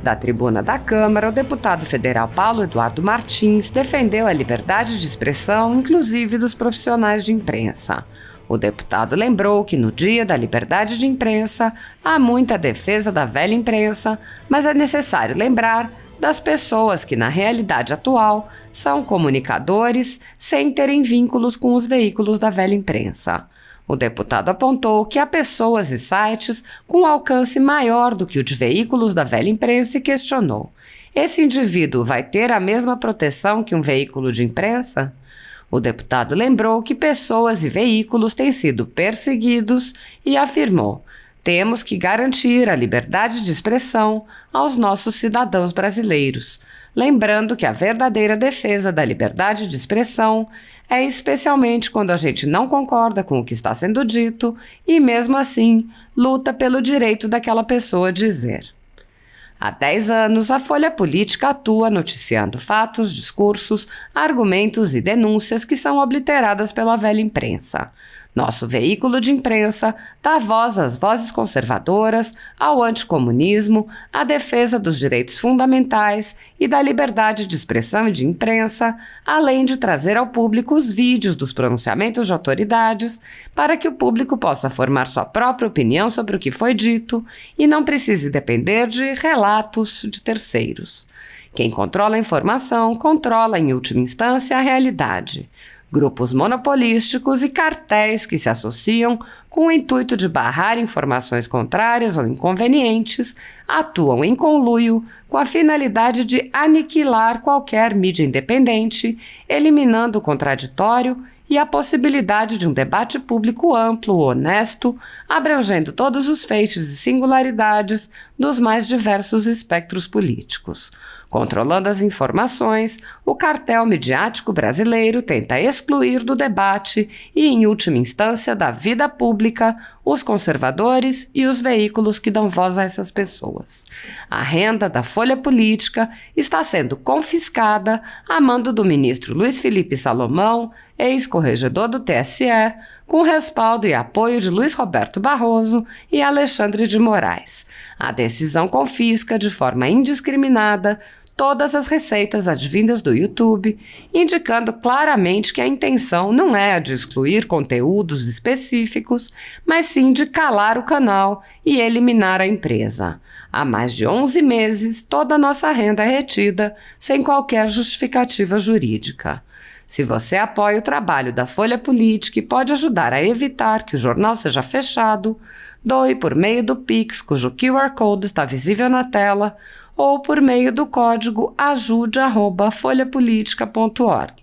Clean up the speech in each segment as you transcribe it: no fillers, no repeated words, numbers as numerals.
Da tribuna da Câmara, o deputado federal Paulo Eduardo Martins defendeu a liberdade de expressão, inclusive dos profissionais de imprensa. O deputado lembrou que no Dia da Liberdade de Imprensa há muita defesa da velha imprensa, mas é necessário lembrar das pessoas que, na realidade atual, são comunicadores sem terem vínculos com os veículos da velha imprensa. O deputado apontou que há pessoas e sites com alcance maior do que o de veículos da velha imprensa e questionou: esse indivíduo vai ter a mesma proteção que um veículo de imprensa? O deputado lembrou que pessoas e veículos têm sido perseguidos e afirmou: temos que garantir a liberdade de expressão aos nossos cidadãos brasileiros, lembrando que a verdadeira defesa da liberdade de expressão é especialmente quando a gente não concorda com o que está sendo dito e, mesmo assim, luta pelo direito daquela pessoa dizer. Há 10 anos, a Folha Política atua noticiando fatos, discursos, argumentos e denúncias que são obliteradas pela velha imprensa. Nosso veículo de imprensa dá voz às vozes conservadoras, ao anticomunismo, à defesa dos direitos fundamentais e da liberdade de expressão e de imprensa, além de trazer ao público os vídeos dos pronunciamentos de autoridades para que o público possa formar sua própria opinião sobre o que foi dito e não precise depender de relatos de terceiros. Quem controla a informação, controla, em última instância, a realidade. Grupos monopolísticos e cartéis que se associam com o intuito de barrar informações contrárias ou inconvenientes atuam em conluio com a finalidade de aniquilar qualquer mídia independente, eliminando o contraditório e a possibilidade de um debate público amplo, honesto, abrangendo todos os feixes e singularidades dos mais diversos espectros políticos. Controlando as informações, o cartel midiático brasileiro tenta excluir do debate e, em última instância, da vida pública, os conservadores e os veículos que dão voz a essas pessoas. A renda da Folha Política está sendo confiscada a mando do ministro Luiz Felipe Salomão, ex-corregedor do TSE, com respaldo e apoio de Luiz Roberto Barroso e Alexandre de Moraes. A decisão confisca de forma indiscriminada todas as receitas advindas do YouTube, indicando claramente que a intenção não é a de excluir conteúdos específicos, mas sim de calar o canal e eliminar a empresa. Há mais de 11 meses, toda a nossa renda é retida, sem qualquer justificativa jurídica. Se você apoia o trabalho da Folha Política e pode ajudar a evitar que o jornal seja fechado, doe por meio do Pix, cujo QR Code está visível na tela, ou por meio do código ajude@folhapolitica.org.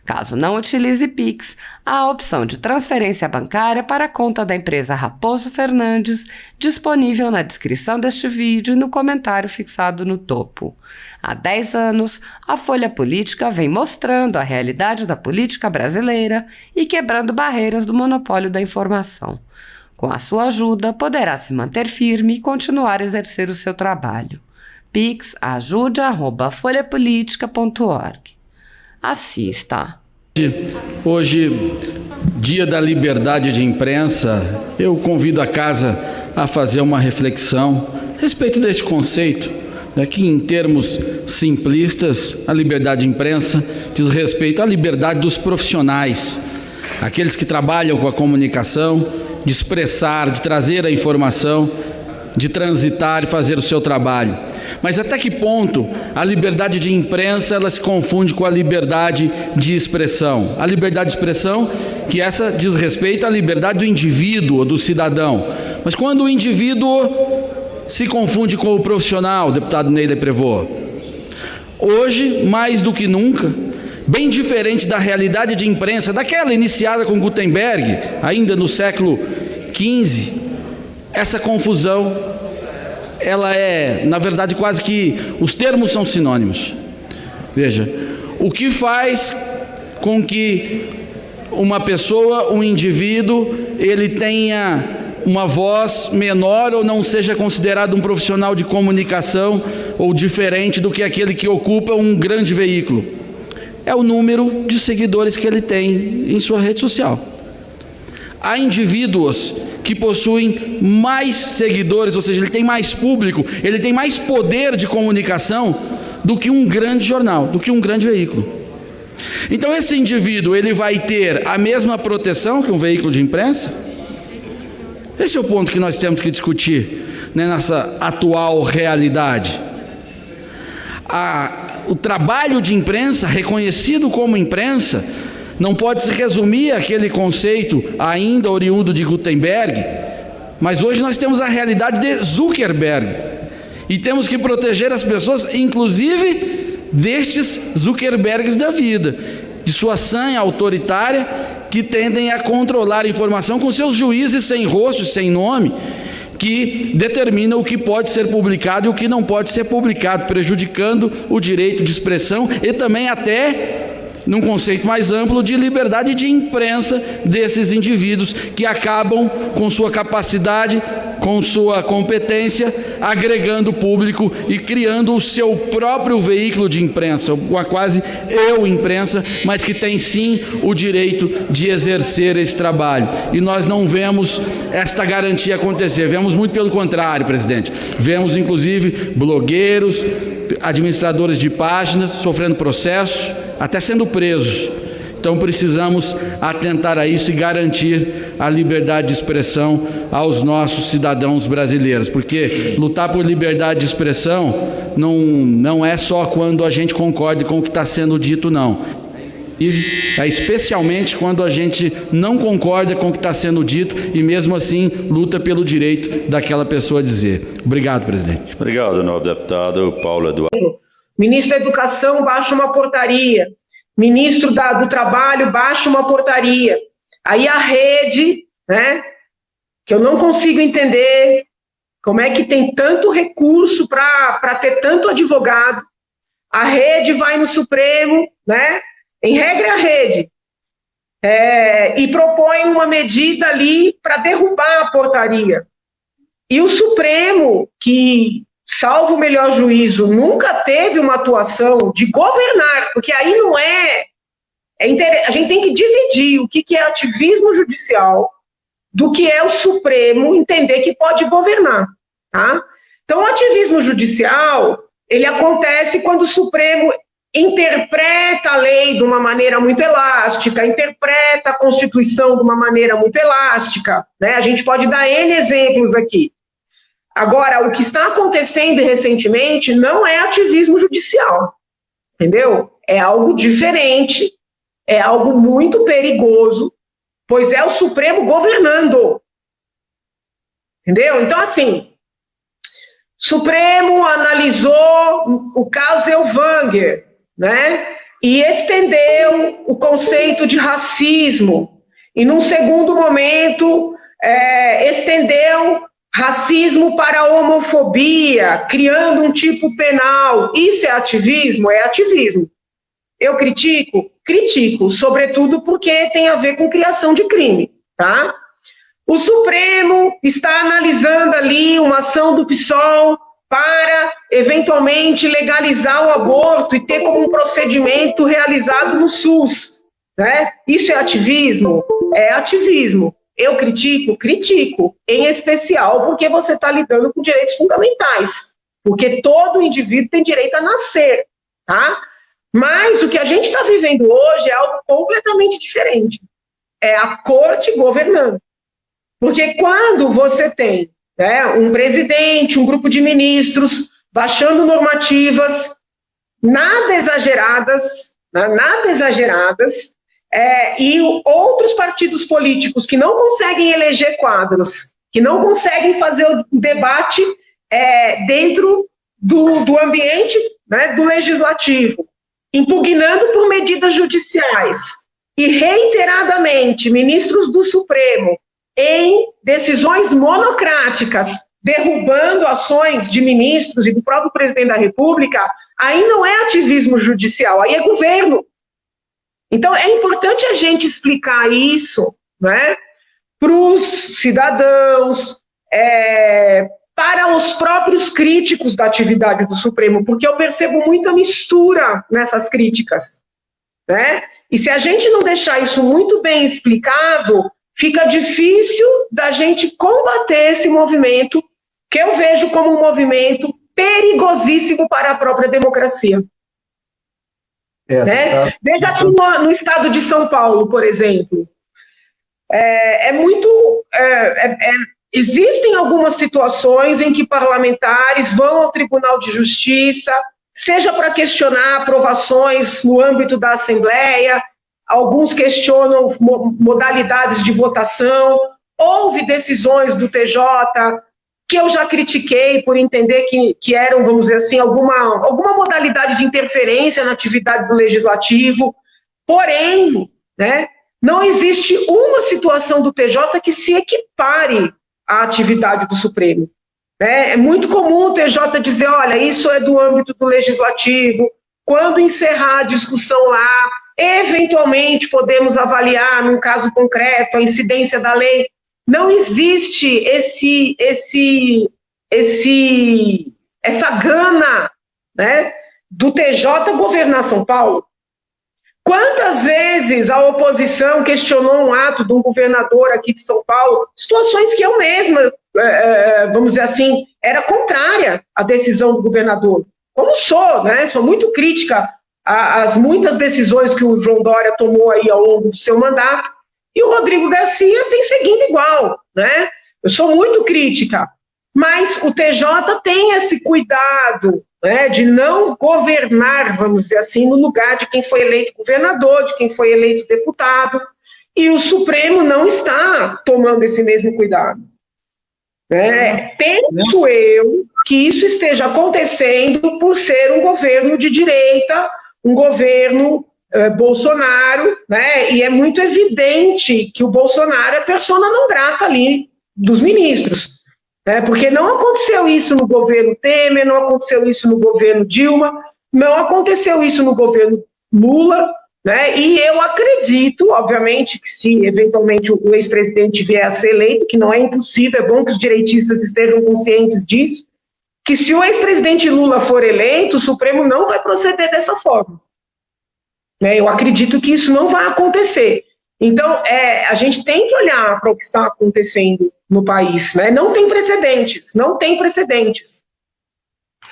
Caso não utilize Pix, há a opção de transferência bancária para a conta da empresa Raposo Fernandes, disponível na descrição deste vídeo e no comentário fixado no topo. Há 10 anos, a Folha Política vem mostrando a realidade da política brasileira e quebrando barreiras do monopólio da informação. Com a sua ajuda, poderá se manter firme e continuar a exercer o seu trabalho. Pix ajude@folhapolitica.org. Assista. Hoje, Dia da Liberdade de Imprensa, eu convido a casa a fazer uma reflexão a respeito desse conceito, que em termos simplistas, a liberdade de imprensa diz respeito à liberdade dos profissionais, aqueles que trabalham com a comunicação, de expressar, de trazer a informação, de transitar e fazer o seu trabalho. Mas até que ponto a liberdade de imprensa ela se confunde com a liberdade de expressão? A liberdade de expressão, que essa diz respeito à liberdade do indivíduo, do cidadão. Mas quando o indivíduo se confunde com o profissional, deputado Neyler Prevot, hoje, mais do que nunca, bem diferente da realidade de imprensa, daquela iniciada com Gutenberg, ainda no século XV, essa confusão, ela é, na verdade, quase que os termos são sinônimos. Veja, o que faz com que uma pessoa, um indivíduo, ele tenha uma voz menor ou não seja considerado um profissional de comunicação ou diferente do que aquele que ocupa um grande veículo? É o número de seguidores que ele tem em sua rede social. Há indivíduos que possuem mais seguidores, ou seja, ele tem mais público, ele tem mais poder de comunicação do que um grande jornal, do que um grande veículo. Então esse indivíduo, ele vai ter a mesma proteção que um veículo de imprensa? Esse é o ponto que nós temos que discutir, né, nessa atual realidade. O trabalho de imprensa, reconhecido como imprensa, não pode se resumir àquele conceito ainda oriundo de Gutenberg, mas hoje nós temos a realidade de Zuckerberg, e temos que proteger as pessoas, inclusive destes Zuckerbergs da vida, de sua sanha autoritária, que tendem a controlar a informação com seus juízes sem rosto, sem nome, que determinam o que pode ser publicado e o que não pode ser publicado, prejudicando o direito de expressão e também até, num conceito mais amplo, de liberdade de imprensa desses indivíduos que acabam com sua capacidade, com sua competência, agregando público e criando o seu próprio veículo de imprensa, uma quase imprensa, mas que tem sim o direito de exercer esse trabalho. E nós não vemos esta garantia acontecer, vemos muito pelo contrário, presidente. Vemos inclusive blogueiros, administradores de páginas sofrendo processos, até sendo presos. Então precisamos atentar a isso e garantir a liberdade de expressão aos nossos cidadãos brasileiros, porque lutar por liberdade de expressão não é só quando a gente concorda com o que está sendo dito, não. É especialmente quando a gente não concorda com o que está sendo dito e mesmo assim luta pelo direito daquela pessoa a dizer. Obrigado, presidente. Obrigado, nobre deputado Paulo Eduardo. Ministro da Educação baixa uma portaria, ministro do Trabalho baixa uma portaria. Aí a rede, né, que eu não consigo entender como é que tem tanto recurso para ter tanto advogado, a rede vai no Supremo, né, em regra é a rede, e propõe uma medida ali para derrubar a portaria. E o Supremo, que, salvo o melhor juízo, nunca teve uma atuação de governar, porque aí não a gente tem que dividir o que é ativismo judicial do que é o Supremo entender que pode governar, tá? Então, o ativismo judicial, ele acontece quando o Supremo interpreta a lei de uma maneira muito elástica, interpreta a Constituição de uma maneira muito elástica, né? A gente pode dar N exemplos aqui. Agora, o que está acontecendo recentemente não é ativismo judicial, entendeu? É algo diferente, é algo muito perigoso, pois é o Supremo governando, entendeu? Então, assim, Supremo analisou o caso Elvanger, né? E estendeu o conceito de racismo, e num segundo momento estendeu racismo para a homofobia, criando um tipo penal. Isso é ativismo? É ativismo. Eu critico? Critico, sobretudo porque tem a ver com criação de crime, tá? O Supremo está analisando ali uma ação do PSOL para, eventualmente, legalizar o aborto e ter como um procedimento realizado no SUS, né? Isso é ativismo? É ativismo. Eu critico? Critico, em especial porque você está lidando com direitos fundamentais, porque todo indivíduo tem direito a nascer, tá? Mas o que a gente está vivendo hoje é algo completamente diferente. É a corte governando. Porque quando você tem, né, um presidente, um grupo de ministros, baixando normativas, nada exageradas, e outros partidos políticos que não conseguem eleger quadros, que não conseguem fazer o debate dentro do ambiente, né, do legislativo, impugnando por medidas judiciais, e reiteradamente ministros do Supremo, em decisões monocráticas, derrubando ações de ministros e do próprio presidente da República, aí não é ativismo judicial, aí é governo. Então, é importante a gente explicar isso, né, para os cidadãos, para os próprios críticos da atividade do Supremo, porque eu percebo muita mistura nessas críticas, né? E se a gente não deixar isso muito bem explicado, fica difícil da gente combater esse movimento, que eu vejo como um movimento perigosíssimo para a própria democracia. Né? Veja aqui no estado de São Paulo, por exemplo, existem algumas situações em que parlamentares vão ao Tribunal de Justiça, seja para questionar aprovações no âmbito da Assembleia, alguns questionam modalidades de votação, houve decisões do TJ que eu já critiquei por entender que eram, vamos dizer assim, alguma modalidade de interferência na atividade do Legislativo, porém, né, não existe uma situação do TJ que se equipare à atividade do Supremo. É muito comum o TJ dizer, olha, isso é do âmbito do Legislativo, quando encerrar a discussão lá, eventualmente podemos avaliar, num caso concreto, a incidência da lei. Não existe essa gana, né, do TJ governar São Paulo. Quantas vezes a oposição questionou um ato de um governador aqui de São Paulo, situações que eu mesma, vamos dizer assim, era contrária à decisão do governador. Como sou, né? Sou muito crítica às muitas decisões que o João Dória tomou aí ao longo do seu mandato, e o Rodrigo Garcia vem seguindo igual, né? Eu sou muito crítica, mas o TJ tem esse cuidado, né, de não governar, vamos dizer assim, no lugar de quem foi eleito governador, de quem foi eleito deputado, e o Supremo não está tomando esse mesmo cuidado. Penso eu que isso esteja acontecendo por ser um governo de direita, um governo Bolsonaro, né, e é muito evidente que o Bolsonaro é persona não grata ali dos ministros. Porque não aconteceu isso no governo Temer, não aconteceu isso no governo Dilma, não aconteceu isso no governo Lula, né? E eu acredito, obviamente, que se eventualmente o ex-presidente vier a ser eleito, que não é impossível, é bom que os direitistas estejam conscientes disso, que se o ex-presidente Lula for eleito, o Supremo não vai proceder dessa forma. Eu acredito que isso não vai acontecer. Então, a gente tem que olhar para o que está acontecendo no país, né? Não tem precedentes, não tem precedentes.